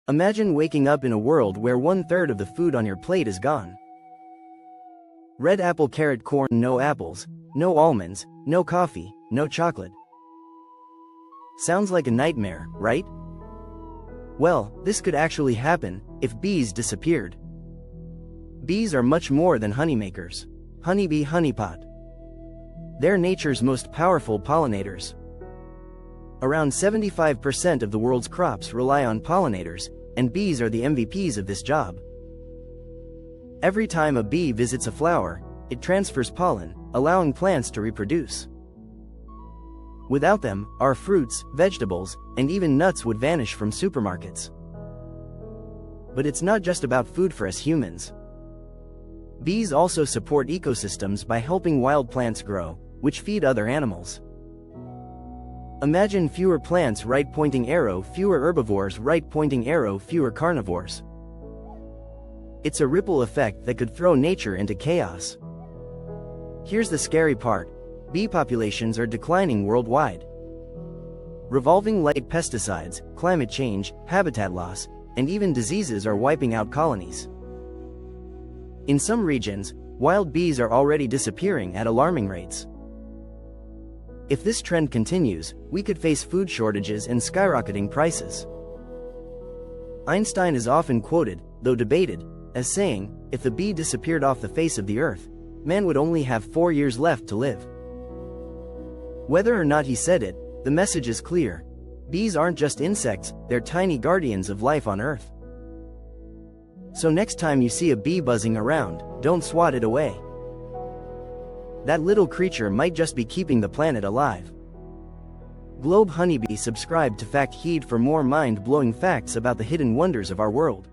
Imagine waking up in a world where 1/3 of the food on your plate is gone. Red apple, carrot, corn, no apples, no almonds, no coffee, no chocolate. Sounds like a nightmare, right? Well, this could actually happen if bees disappeared. Bees are much more than honeymakers. Honeybee, honeypot. They're nature's most powerful pollinators. Around 75% of the world's crops rely on pollinators, and bees are the MVPs of this job. Every time a bee visits a flower, it transfers pollen, allowing plants to reproduce. Without them, our fruits, vegetables, and even nuts would vanish from supermarkets. But it's not just about food for us humans. Bees also support ecosystems by helping wild plants grow, which feed other animals. Imagine fewer plants, right pointing arrow, fewer herbivores, right pointing arrow, fewer carnivores. It's a ripple effect that could throw nature into chaos. Here's the scary part. Bee populations are declining worldwide. Revolving light, pesticides, climate change, habitat loss, and even diseases are wiping out colonies. In some regions, wild bees are already disappearing at alarming rates. If this trend continues, we could face food shortages and skyrocketing prices. Einstein is often quoted, though debated, as saying, if the bee disappeared off the face of the earth, man would only have 4 years left to live. Whether or not he said it, the message is clear. Bees aren't just insects, they're tiny guardians of life on Earth. So next time you see a bee buzzing around, don't swat it away. That little creature might just be keeping the planet alive. Globe Honeybee. Subscribe to Fact Heed for more mind-blowing facts about the hidden wonders of our world.